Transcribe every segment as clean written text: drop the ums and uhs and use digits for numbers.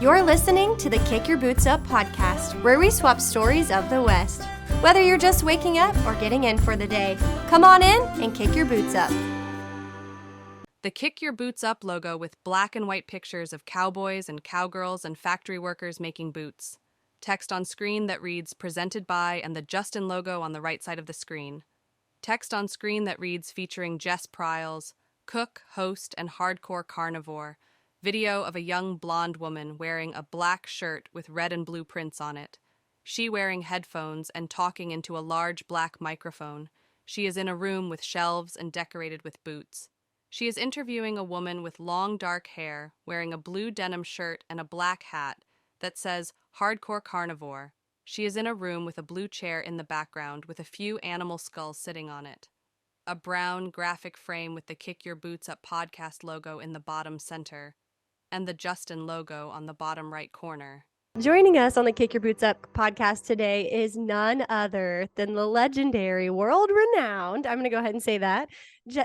You're listening to the Kick Your Boots Up podcast, where we swap stories of the West. Whether you're just waking up or getting in for the day, come on in and kick your boots up. The Kick Your Boots Up logo with black and white pictures of cowboys and cowgirls and factory workers making boots. Text on screen that reads presented by and the Justin logo on the right side of the screen. Text on screen that reads featuring Jess Pryles, cook, host, and hardcore carnivore. Video of a young blonde woman wearing a black shirt with red and blue prints on it. She wearing headphones and talking into a large black microphone. She is in a room with shelves and decorated with boots. She is interviewing a woman with long dark hair wearing a blue denim shirt and a black hat that says hardcore carnivore. She is in a room with a blue chair in the background with a few animal skulls sitting on it. A brown graphic frame with the Kick Your Boots Up podcast logo in the bottom center, and the Justin logo on the bottom right corner. Joining us on the Kick Your Boots Up podcast today is none other than the legendary, world-renowned, I'm going to go ahead and say that,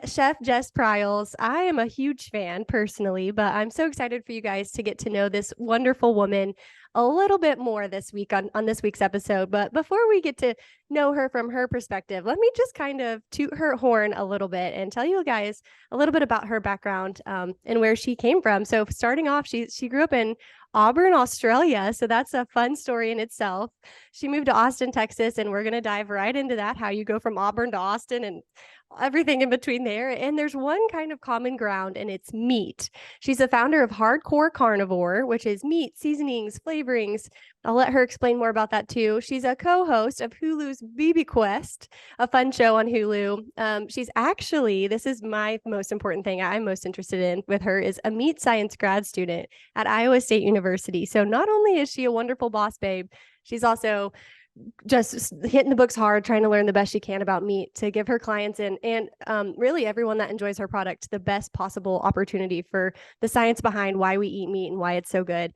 Chef Jess Pryles. I am a huge fan personally, but I'm so excited for you guys to get to know this wonderful woman a little bit more this week on this week's episode. But before we get to know her from her perspective, let me just kind of toot her horn a little bit and tell you guys a little bit about her background and where she came from. So starting off, she grew up in Auburn, Australia. So that's a fun story in itself. She moved to Austin, Texas, and we're going to dive right into that, how you go from Auburn to Austin and everything in between there. And there's one kind of common ground, and it's meat. She's the founder of Hardcore Carnivore, which is meat, seasonings, flavorings. I'll let her explain more about that too. She's a co-host of Hulu's BB Quest, a fun show on Hulu. She's actually, this is my most important thing I'm most interested in with her, is a meat science grad student at Iowa State University. So not only is she a wonderful boss babe, she's also just hitting the books hard, trying to learn the best she can about meat to give her clients and really everyone that enjoys her product the best possible opportunity for the science behind why we eat meat and why it's so good.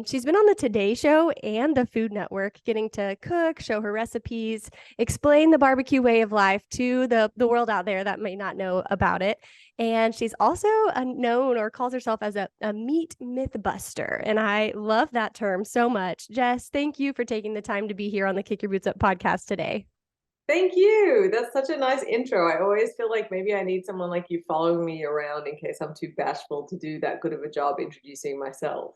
She's been on the Today Show and the Food Network, getting to cook, show her recipes, explain the barbecue way of life to the world out there that may not know about it. And she's also known or calls herself as a meat myth buster. And I love that term so much. Jess, thank you for taking the time to be here on the Kick Your Boots Up podcast today. Thank you. That's such a nice intro. I always feel like maybe I need someone like you following me around in case I'm too bashful to do that good of a job introducing myself.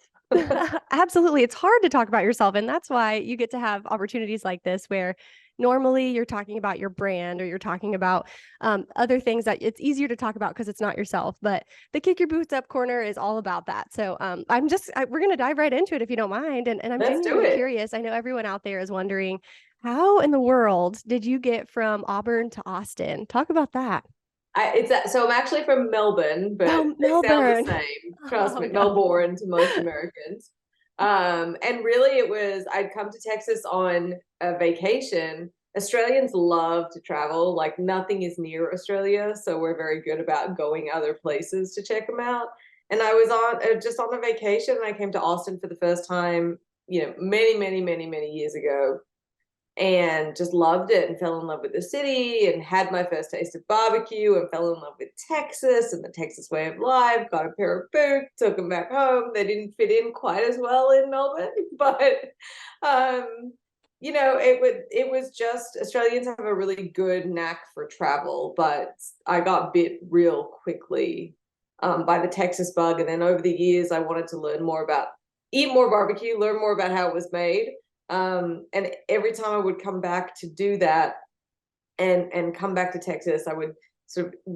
Absolutely. It's hard to talk about yourself. And that's why you get to have opportunities like this where normally you're talking about your brand or you're talking about other things that it's easier to talk about because it's not yourself. But the Kick Your Boots Up corner is all about that. So we're going to dive right into it if you don't mind. And I'm genuinely curious. I know everyone out there is wondering, how in the world did you get from Auburn to Austin? Talk about that. So I'm actually from Melbourne, but they sound the same. Trust me, Melbourne to most Americans. And really I'd come to Texas on a vacation. Australians love to travel. Like nothing is near Australia. So we're very good about going other places to check them out. And I was just on a vacation, and I came to Austin for the first time, many, many, many, many years ago. And just loved it and fell in love with the city and had my first taste of barbecue and fell in love with Texas and the Texas way of life, got a pair of boots, took them back home. They didn't fit in quite as well in Melbourne, but, it was just, Australians have a really good knack for travel, but I got bit real quickly by the Texas bug. And then over the years, I wanted to eat more barbecue, learn more about how it was made. And every time I would come back to do that and come back to Texas, I would sort of,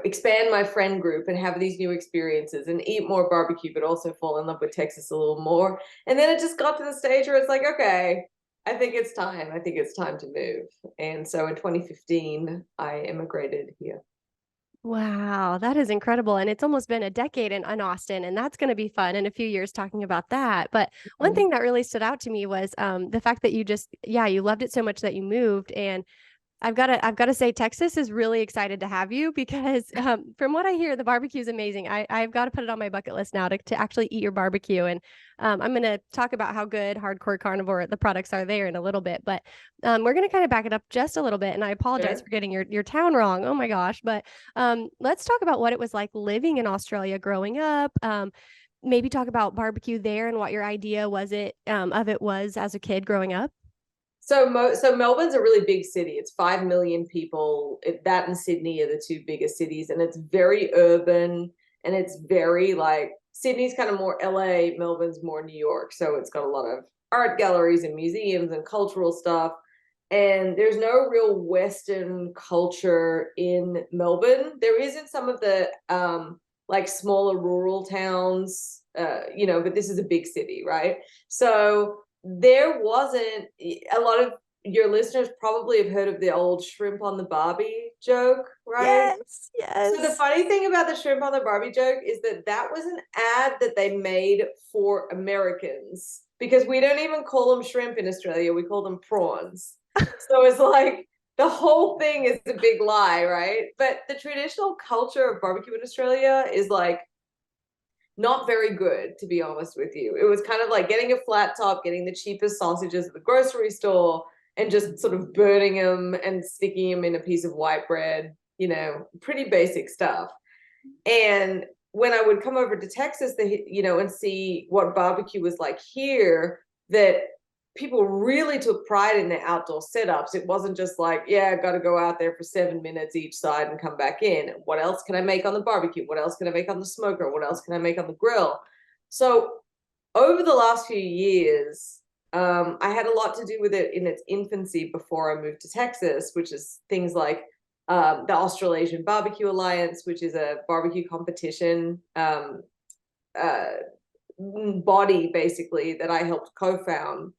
expand my friend group and have these new experiences and eat more barbecue, but also fall in love with Texas a little more. And then it just got to the stage where it's like, okay, I think it's time. I think it's time to move. And so in 2015, I immigrated here. Wow, that is incredible. And it's almost been a decade in Austin, and that's going to be fun in a few years talking about that. But one thing that really stood out to me was the fact that you loved it so much that you moved. And I've got to say, Texas is really excited to have you because from what I hear, the barbecue is amazing. I've got to put it on my bucket list now to actually eat your barbecue. And I'm going to talk about how good Hardcore Carnivore the products are there in a little bit. But we're going to kind of back it up just a little bit. And I apologize for getting your town wrong. Oh my gosh. But let's talk about what it was like living in Australia growing up. maybe talk about barbecue there and what your idea was of it was as a kid growing up? So Melbourne's a really big city. It's 5 million people. That and Sydney are the two biggest cities, and it's very urban, and it's very like Sydney's kind of more LA, Melbourne's more New York. So it's got a lot of art galleries and museums and cultural stuff. And there's no real Western culture in Melbourne. There is in some of the like smaller rural towns, but this is a big city, right? So there wasn't a lot of your listeners probably have heard of the old shrimp on the Barbie joke, right? Yes. So the funny thing about the shrimp on the Barbie joke is that was an ad that they made for Americans, because we don't even call them shrimp in Australia. We call them prawns. So it's like the whole thing is a big lie, right? But the traditional culture of barbecue in Australia is like not very good, to be honest with you. It was kind of like getting a flat top, getting the cheapest sausages at the grocery store, and just sort of burning them and sticking them in a piece of white bread, pretty basic stuff. And when I would come over to Texas, and see what barbecue was like here, that people really took pride in their outdoor setups. It wasn't just like, yeah, I got to go out there for 7 minutes each side and come back in. What else can I make on the barbecue? What else can I make on the smoker? What else can I make on the grill? So over the last few years, I had a lot to do with it in its infancy before I moved to Texas, which is things like the Australasian Barbecue Alliance, which is a barbecue competition body, basically, that I helped co-found.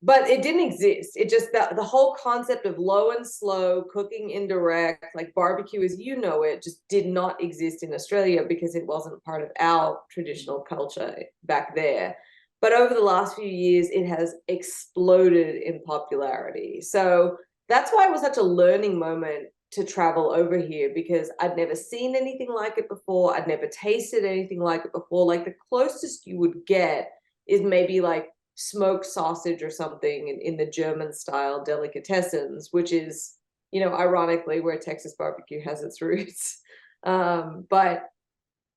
But it didn't exist. It just, the whole concept of low and slow cooking indirect, like barbecue as you know it, just did not exist in Australia because it wasn't part of our traditional culture back there. But over the last few years, it has exploded in popularity. So that's why it was such a learning moment to travel over here, because I'd never seen anything like it before. I'd never tasted anything like it before. Like the closest you would get is maybe like smoked sausage or something in the German style delicatessens, which is, ironically where Texas barbecue has its roots. But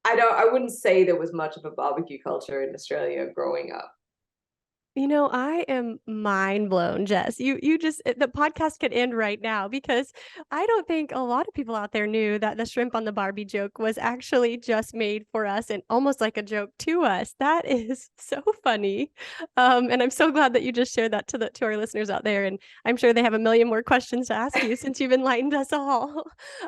I wouldn't say there was much of a barbecue culture in Australia growing up. I am mind blown, Jess. You just the podcast could end right now, because I don't think a lot of people out there knew that the shrimp on the Barbie joke was actually just made for us and almost like a joke to us. That is so funny. And I'm so glad that you just shared that to our listeners out there. And I'm sure they have a million more questions to ask you since you've enlightened us all.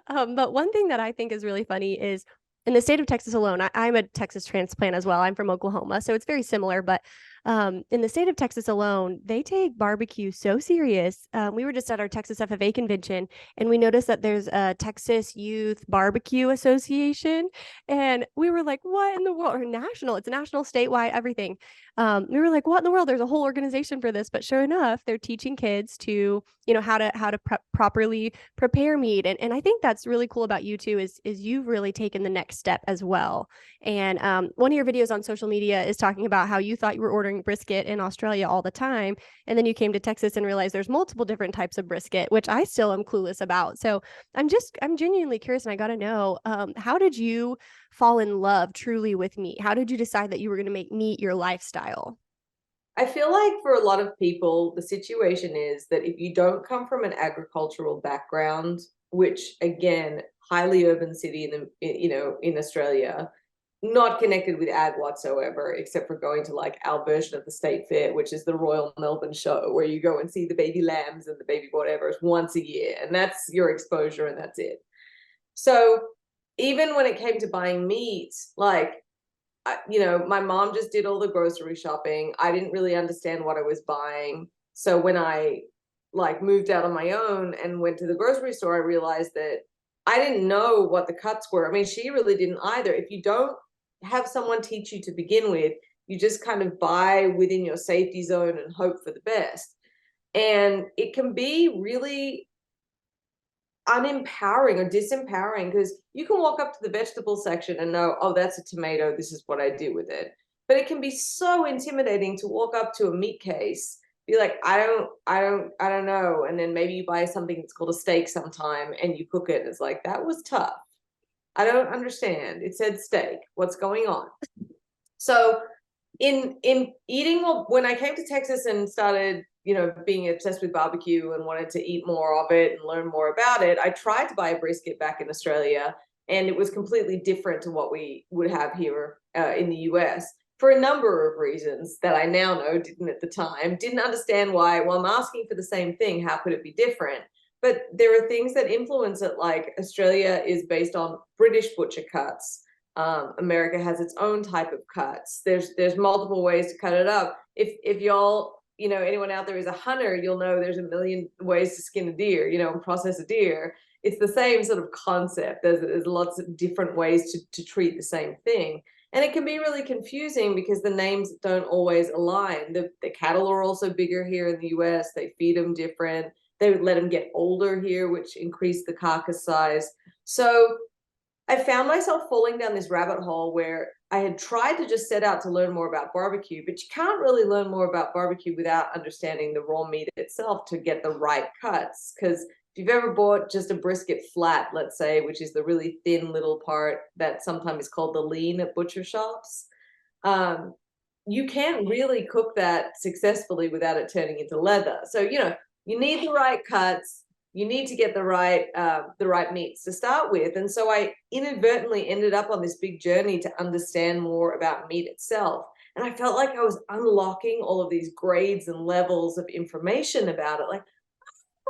But one thing that I think is really funny is in the state of Texas alone, I'm a Texas transplant as well. I'm from Oklahoma, so it's very similar, but in the state of Texas alone, they take barbecue so serious. We were just at our Texas FFA convention, and we noticed that there's a Texas Youth Barbecue Association, and we were like, "What in the world?" Or national? It's national, statewide, everything. We were like, "What in the world?" There's a whole organization for this, but sure enough, they're teaching kids to, how to properly prepare meat, and I think that's really cool about you too. Is you've really taken the next step as well. And one of your videos on social media is talking about how you thought you were ordering brisket in Australia all the time. And then you came to Texas and realized there's multiple different types of brisket, which I still am clueless about. So I'm genuinely curious, and I got to know, how did you fall in love truly with meat? How did you decide that you were going to make meat your lifestyle? I feel like for a lot of people, the situation is that if you don't come from an agricultural background, which again, highly urban city in Australia, not connected with ag whatsoever, except for going to like our version of the state fair, which is the Royal Melbourne Show, where you go and see the baby lambs and the baby whatever once a year, and that's your exposure, and that's it. So even when it came to buying meat, like, my mom just did all the grocery shopping. I didn't really understand what I was buying. So when I like moved out on my own and went to the grocery store, I realized that I didn't know what the cuts were. I mean, she really didn't either. If you don't have someone teach you to begin with, you just kind of buy within your safety zone and hope for the best. And it can be really unempowering or disempowering, because you can walk up to the vegetable section and know, oh, that's a tomato, this is what I do with it. But it can be so intimidating to walk up to a meat case, be like, I don't know, and then maybe you buy something that's called a steak sometime and you cook it and it's like, that was tough. I don't understand. It said steak. What's going on? So in eating, when I came to Texas and started, being obsessed with barbecue and wanted to eat more of it and learn more about it, I tried to buy a brisket back in Australia, and it was completely different to what we would have here in the US for a number of reasons that I now know, didn't at the time, didn't understand why. Well, I'm asking for the same thing, how could it be different? But there are things that influence it, like Australia is based on British butcher cuts. America has its own type of cuts. There's multiple ways to cut it up. If y'all, anyone out there is a hunter, you'll know there's a million ways to skin a deer, and process a deer. It's the same sort of concept. There's lots of different ways to treat the same thing. And it can be really confusing because the names don't always align. The cattle are also bigger here in the US. They feed them different. They let them get older here, which increased the carcass size. So I found myself falling down this rabbit hole where I had tried to just set out to learn more about barbecue, but you can't really learn more about barbecue without understanding the raw meat itself to get the right cuts. Because if you've ever bought just a brisket flat, let's say, which is the really thin little part that sometimes is called the lean at butcher shops, you can't really cook that successfully without it turning into leather. So, you need the right cuts. You need to get the right meats to start with. And so I inadvertently ended up on this big journey to understand more about meat itself. And I felt like I was unlocking all of these grades and levels of information about it. Like,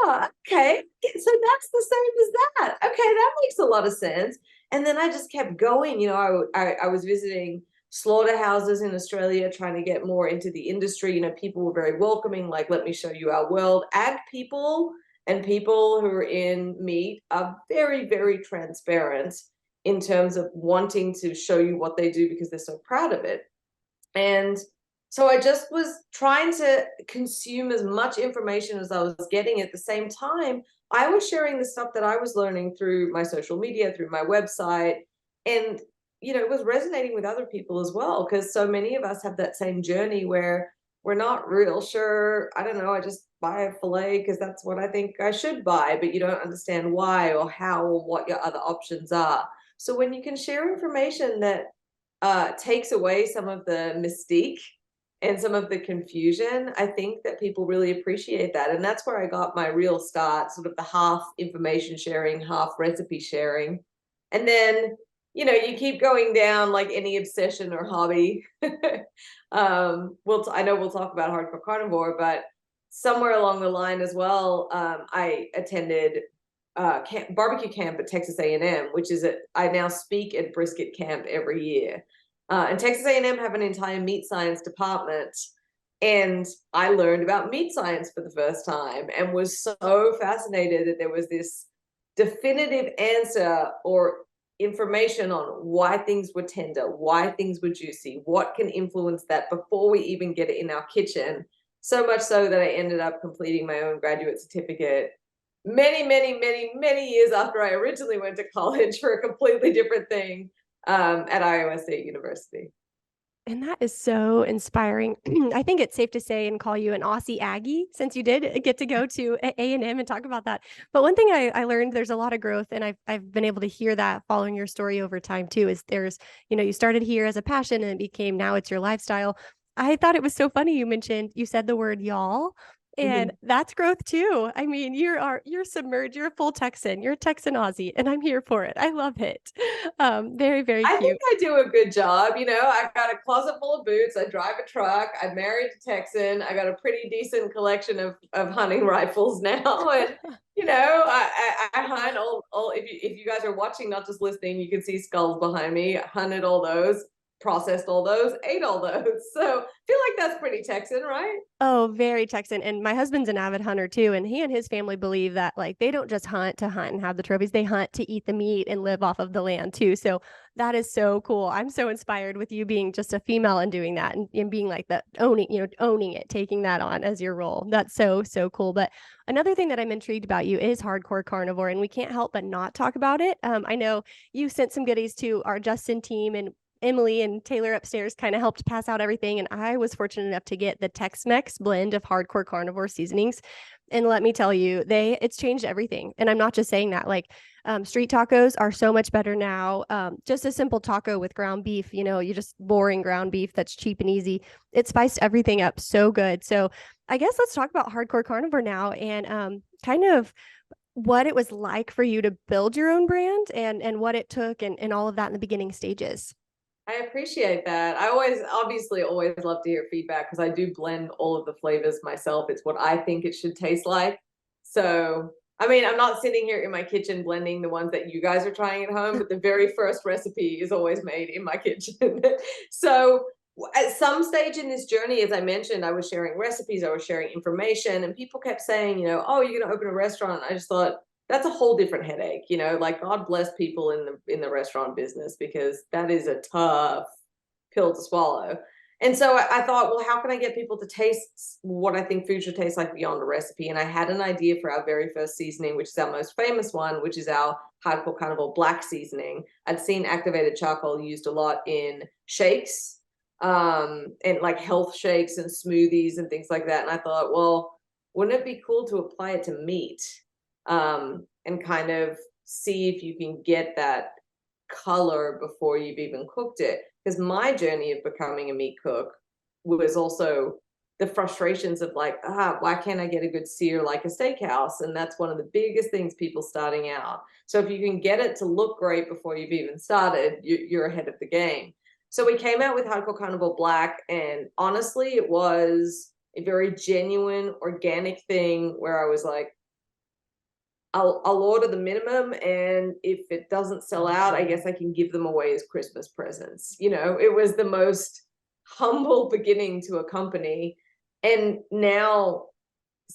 oh, okay, so that's the same as that. Okay, that makes a lot of sense. And then I just kept going. I was visiting slaughterhouses in Australia, trying to get more into the industry. People were very welcoming, like, let me show you our world. Ag people and people who are in meat are very, very transparent in terms of wanting to show you what they do because they're so proud of it. And so I just was trying to consume as much information as I was getting. At the same time, I was sharing the stuff that I was learning through my social media, through my website. And, it was resonating with other people as well, because so many of us have that same journey where we're not real sure. I don't know, I just buy a filet because that's what I think I should buy, but you don't understand why or how or what your other options are. So when you can share information that takes away some of the mystique and some of the confusion, I think that people really appreciate that. And that's where I got my real start, sort of the half information sharing, half recipe sharing. And then, you keep going down like any obsession or hobby. I know we'll talk about hardcore carnivore, but somewhere along the line as well, I attended barbecue camp at Texas A&M, which is I now speak at brisket camp every year. And Texas A&M have an entire meat science department. And I learned about meat science for the first time and was so fascinated that there was this definitive answer or information on why things were tender, why things were juicy, what can influence that before we even get it in our kitchen. So much so that I ended up completing my own graduate certificate many, many, many, many years after I originally went to college for a completely different thing at Iowa State University. And that is so inspiring. I think it's safe to say and call you an Aussie Aggie, since you did get to go to A&M and talk about that. But one thing I learned, there's a lot of growth, and I've been able to hear that following your story over time too, is there's, you started here as a passion and it became, now it's your lifestyle. I thought it was so funny you said the word y'all. And that's growth too. I mean, you're submerged. You're a full Texan. You're a Texan Aussie, and I'm here for it. I love it. Very, very cute. I think I do a good job. I got a closet full of boots. I drive a truck. I'm married to Texan. I got a pretty decent collection of hunting rifles now, and I hunt all. If you guys are watching, not just listening, you can see skulls behind me. I hunted all those, processed all those, ate all those. So I feel like that's pretty Texan, right? Oh, very Texan. And my husband's an avid hunter too. And he and his family believe that like they don't just hunt to hunt and have the trophies. They hunt to eat the meat and live off of the land too. So that is so cool. I'm so inspired with you being just a female and doing that and being like that, owning it, taking that on as your role. That's so, so cool. But another thing that I'm intrigued about you is hardcore carnivore, and we can't help but not talk about it. I know you sent some goodies to our Justin team, and Emily and Taylor upstairs kind of helped pass out everything. And I was fortunate enough to get the Tex-Mex blend of hardcore carnivore seasonings. And let me tell you, it's changed everything. And I'm not just saying that. Like, Street tacos are so much better now. Just a simple taco with ground beef, you just boring ground beef that's cheap and easy. It spiced everything up so good. So I guess let's talk about Hardcore Carnivore now, and kind of what it was like for you to build your own brand, and what it took, and all of that in the beginning stages. I appreciate that. I obviously always love to hear feedback because I do blend all of the flavors myself. It's what I think it should taste like. So, I mean, I'm not sitting here in my kitchen blending the ones that you guys are trying at home, but the very first recipe is always made in my kitchen. So, at some stage in this journey, as I mentioned, I was sharing recipes, I was sharing information, and people kept saying, oh, you're going to open a restaurant. I just thought, that's a whole different headache, like God bless people in the restaurant business, because that is a tough pill to swallow. And so I thought, well, how can I get people to taste what I think food should taste like beyond a recipe? And I had an idea for our very first seasoning, which is our most famous one, which is our Hardcore Carnivore black seasoning. I'd seen activated charcoal used a lot in shakes, and like health shakes and smoothies and things like that. And I thought, well, wouldn't it be cool to apply it to meat? And kind of see if you can get that color before you've even cooked it. Because my journey of becoming a meat cook was also the frustrations of like, why can't I get a good sear like a steakhouse? And that's one of the biggest things people starting out. So if you can get it to look great before you've even started, you're ahead of the game. So we came out with Hardcore Carnivore Black, and honestly, it was a very genuine, organic thing where I was like, I'll order the minimum, and if it doesn't sell out, I guess I can give them away as Christmas presents. It was the most humble beginning to a company. And now,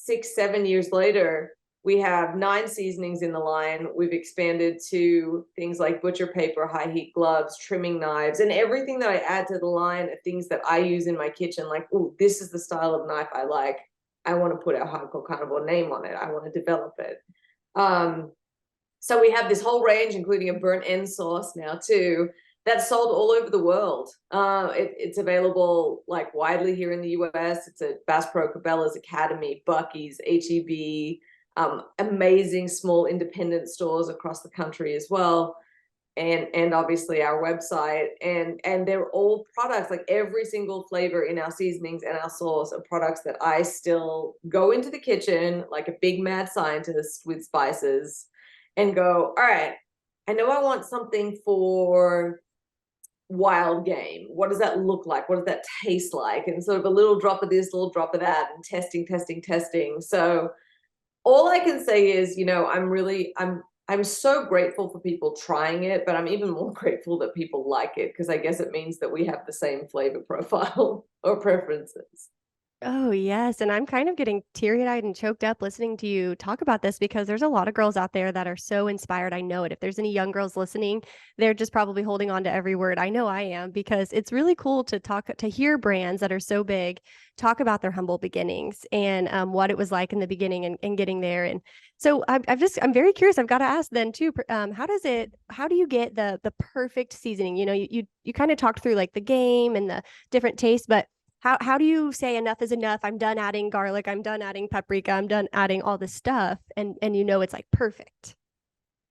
6-7 years later, we have 9 seasonings in the line. We've expanded to things like butcher paper, high heat gloves, trimming knives, and everything that I add to the line are things that I use in my kitchen. Like, oh, this is the style of knife I like. I want to put our Hardcore Carnivore name on it. I want to develop it. So we have this whole range, including a burnt end sauce now too, that's sold all over the world. It's available like widely here in the US. It's at Bass Pro, Cabela's, Academy, Buc-ee's, H-E-B, amazing small independent stores across the country as well. And obviously our website, and they're all products, like every single flavor in our seasonings and our sauce are products that I still go into the kitchen like a big mad scientist with spices and go, all right, I know I want something for wild game. What does that look like? What does that taste like? And sort of a little drop of this, a little drop of that, and testing. So all I can say is, I'm so grateful for people trying it, but I'm even more grateful that people like it, because I guess it means that we have the same flavor profile or preferences. Oh, yes. And I'm kind of getting teary-eyed and choked up listening to you talk about this, because there's a lot of girls out there that are so inspired. I know it. If there's any young girls listening, they're just probably holding on to every word. I know I am, because it's really cool to hear brands that are so big talk about their humble beginnings, and what it was like in the beginning, and getting there. And so I'm very curious. I've got to ask then too, how do you get the perfect seasoning? You kind of talked through like the game and the different tastes, but how do you say enough is enough? I'm done adding garlic. I'm done adding paprika. I'm done adding all this stuff. And it's like perfect.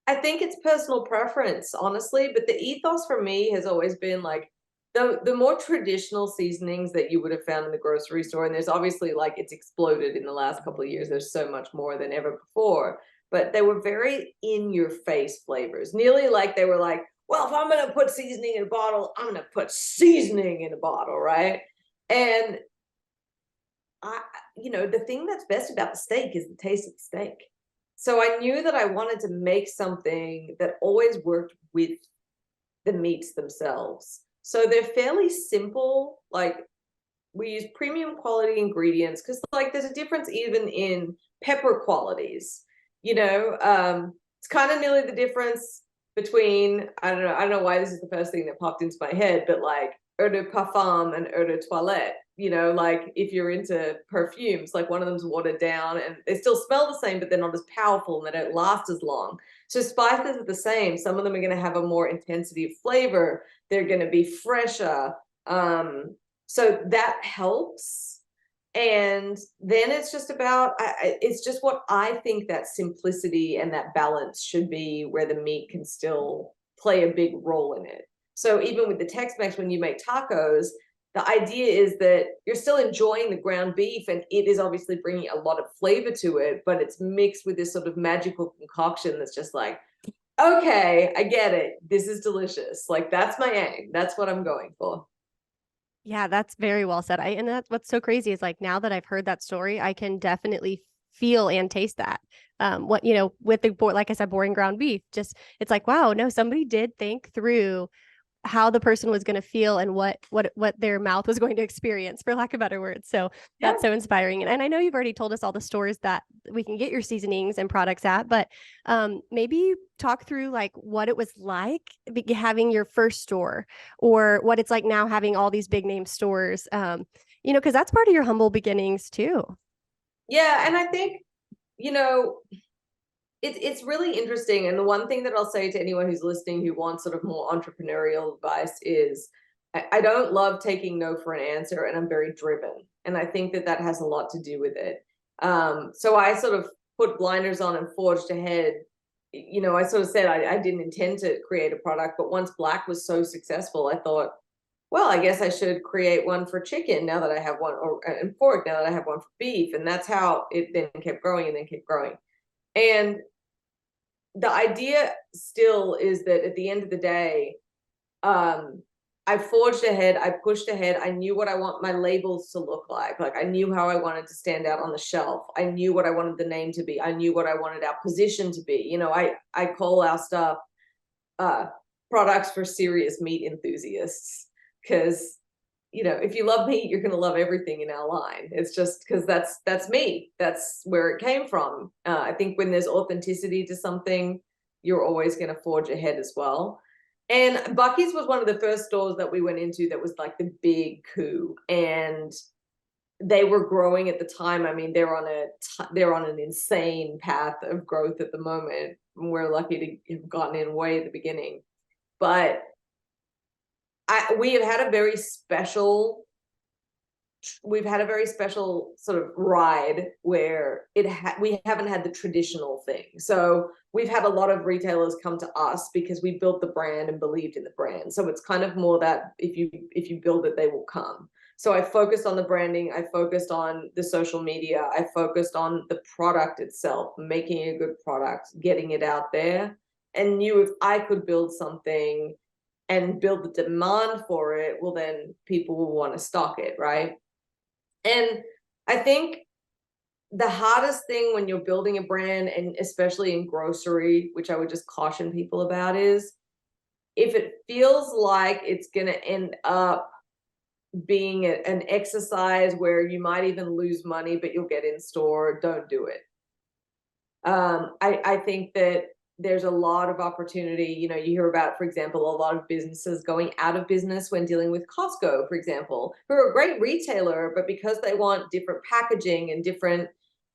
I think it's personal preference, honestly, but the ethos for me has always been like the more traditional seasonings that you would have found in the grocery store. And there's obviously, like, it's exploded in the last couple of years. There's so much more than ever before, but they were very in your face flavors, nearly like they were like, well, if I'm going to put seasoning in a bottle, I'm going to put seasoning in a bottle. Right. And the thing that's best about the steak is the taste of the steak. So I knew that I wanted to make something that always worked with the meats themselves. So they're fairly simple. Like, we use premium quality ingredients, because like there's a difference even in pepper qualities. It's kind of nearly the difference between, I don't know why this is the first thing that popped into my head, but like eau de parfum and eau de toilette. Like if you're into perfumes, like one of them's watered down and they still smell the same, but they're not as powerful and they don't last as long. So spices are the same. Some of them are going to have a more intensity of flavor. They're going to be fresher. So that helps. And then it's just about, it's just what I think that simplicity and that balance should be, where the meat can still play a big role in it. So even with the Tex-Mex, when you make tacos, the idea is that you're still enjoying the ground beef, and it is obviously bringing a lot of flavor to it, but it's mixed with this sort of magical concoction that's just like, okay, I get it. This is delicious. Like, that's my aim. That's what I'm going for. Yeah, that's very well said. And that's what's so crazy is like now that I've heard that story, I can definitely feel and taste that. What, with the, like I said, boring ground beef, just, it's like, wow, no, somebody did think through how the person was going to feel and what their mouth was going to experience, for lack of better words. So that's so inspiring. And I know you've already told us all the stores that we can get your seasonings and products at, but maybe talk through like what it was like having your first store, or what it's like now having all these big name stores, because that's part of your humble beginnings too. Yeah. And I think, it's really interesting. And the one thing that I'll say to anyone who's listening who wants sort of more entrepreneurial advice is, I don't love taking no for an answer, and I'm very driven. And I think that has a lot to do with it. So I sort of put blinders on and forged ahead. I sort of said I didn't intend to create a product, but once Black was so successful, I thought, well, I guess I should create one for chicken now that I have one, and pork now that I have one for beef. And that's how it then kept growing and then kept growing. And the idea still is that at the end of the day, I forged ahead, I pushed ahead. I knew what I want my labels to look like. Like, I knew how I wanted to stand out on the shelf. I knew what I wanted the name to be. I knew what I wanted our position to be. I call our stuff products for serious meat enthusiasts, because if you love meat, you're going to love everything in our line. It's just because that's me. That's where it came from. I think when there's authenticity to something, you're always going to forge ahead as well. And Buc-ee's was one of the first stores that we went into that was like the big coup, and they were growing at the time. I mean, they're on an insane path of growth at the moment. We're lucky to have gotten in way at the beginning, but we have had a very special sort of ride where we haven't had the traditional thing. So we've had a lot of retailers come to us because we built the brand and believed in the brand. So it's kind of more that if you build it, they will come. So I focused on the branding, I focused on the social media, I focused on the product itself, making a good product, getting it out there, and knew if I could build something and build the demand for it, well, then people will want to stock it, right? And I think the hardest thing when you're building a brand, and especially in grocery, which I would just caution people about, is if it feels like it's going to end up being an exercise where you might even lose money, but you'll get in store, don't do it. I think that there's a lot of opportunity. You hear about, for example, a lot of businesses going out of business when dealing with Costco, for example, who are a great retailer, but because they want different packaging and different,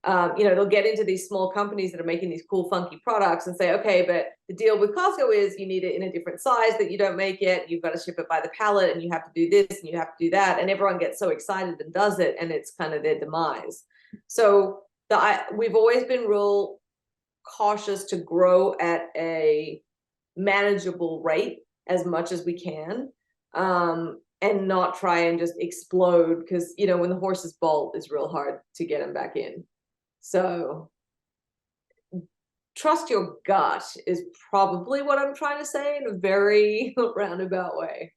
they'll get into these small companies that are making these cool, funky products and say, okay, but the deal with Costco is you need it in a different size that you don't make yet. You've got to ship it by the pallet, and you have to do this and you have to do that. And everyone gets so excited and does it, and it's kind of their demise. So we've always been real cautious to grow at a manageable rate as much as we can, and not try and just explode, because when the horses bolt, it's real hard to get them back in. So trust your gut is probably what I'm trying to say in a very roundabout way.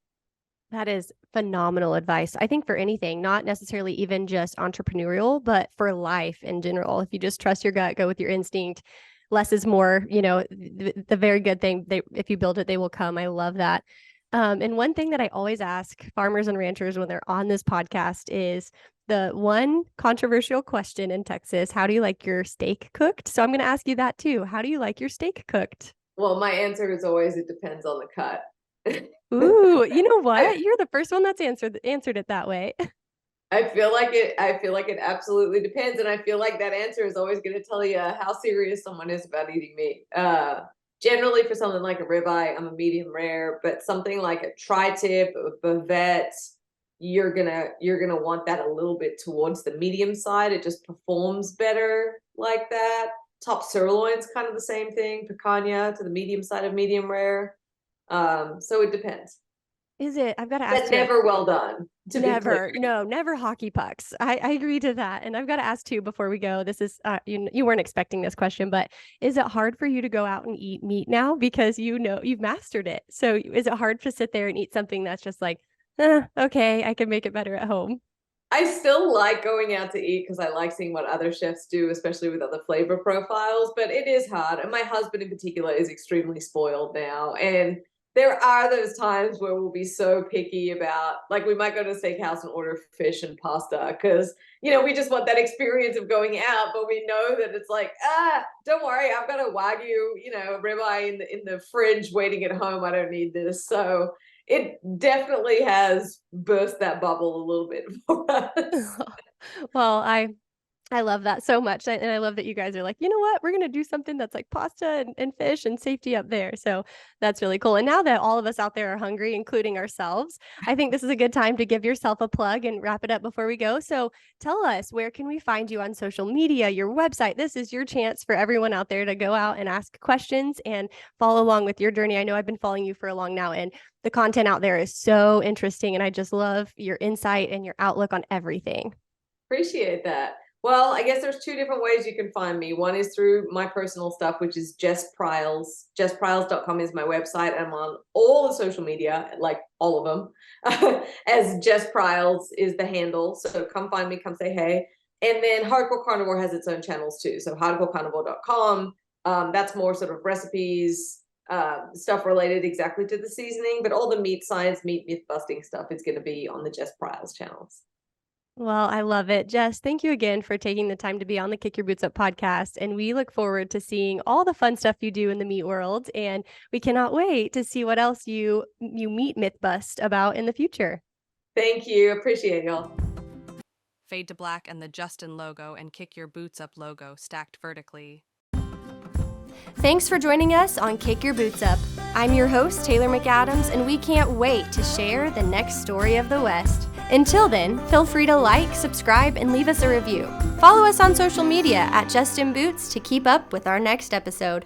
That is phenomenal advice. I think for anything, not necessarily even just entrepreneurial, but for life in general. If you just trust your gut, go with your instinct, less is more, the very good thing. If you build it, they will come. I love that. And one thing that I always ask farmers and ranchers when they're on this podcast is the one controversial question in Texas: how do you like your steak cooked? So I'm going to ask you that too. How do you like your steak cooked? Well, my answer is always, it depends on the cut. Ooh, you know what? You're the first one that's answered it that way. I feel like it absolutely depends. And I feel like that answer is always going to tell you how serious someone is about eating meat. Generally, for something like a ribeye, I'm a medium rare, but something like a tri-tip, a bavette, you're gonna want that a little bit towards the medium side. It just performs better like that. Top sirloin's kind of the same thing, picanha to the medium side of medium rare. So it depends. Is it? I've got to ask But too. never well done. Never, no, never hockey pucks. I agree to that. And I've got to ask too before we go. This is you weren't expecting this question, but is it hard for you to go out and eat meat now because you've mastered it? So is it hard to sit there and eat something that's just like, okay, I can make it better at home? I still like going out to eat because I like seeing what other chefs do, especially with other flavor profiles, but it is hard. And my husband in particular is extremely spoiled now. And there are those times where we'll be so picky about, like, we might go to a steakhouse and order fish and pasta because, we just want that experience of going out, but we know that it's like, don't worry, I've got a Wagyu, ribeye in the fridge waiting at home. I don't need this. So it definitely has burst that bubble a little bit for us. Well, I love that so much. And I love that you guys are like, you know what? We're going to do something that's like pasta and fish and safety up there. So that's really cool. And now that all of us out there are hungry, including ourselves, I think this is a good time to give yourself a plug and wrap it up before we go. So tell us, where can we find you on social media, your website? This is your chance for everyone out there to go out and ask questions and follow along with your journey. I know I've been following you for a long now, and the content out there is so interesting. And I just love your insight and your outlook on everything. Appreciate that. Well, I guess there's two different ways you can find me. One is through my personal stuff, which is Jess Pryles. JessPryles.com is my website. I'm on all the social media, like all of them, as Jess Pryles is the handle. So come find me, come say hey. And then Hardcore Carnivore has its own channels too. So hardcorecarnivore.com. That's more sort of recipes, stuff related exactly to the seasoning, but all the meat science, meat myth busting stuff is going to be on the Jess Pryles channels. Well, I love it. Jess, thank you again for taking the time to be on the Kick Your Boots Up podcast. And we look forward to seeing all the fun stuff you do in the meat world. And we cannot wait to see what else you meat myth bust about in the future. Thank you. Appreciate y'all. Fade to black and the Justin logo and Kick Your Boots Up logo stacked vertically. Thanks for joining us on Kick Your Boots Up. I'm your host, Taylor McAdams, and we can't wait to share the next story of the West. Until then, feel free to like, subscribe, and leave us a review. Follow us on social media at Justin Boots to keep up with our next episode.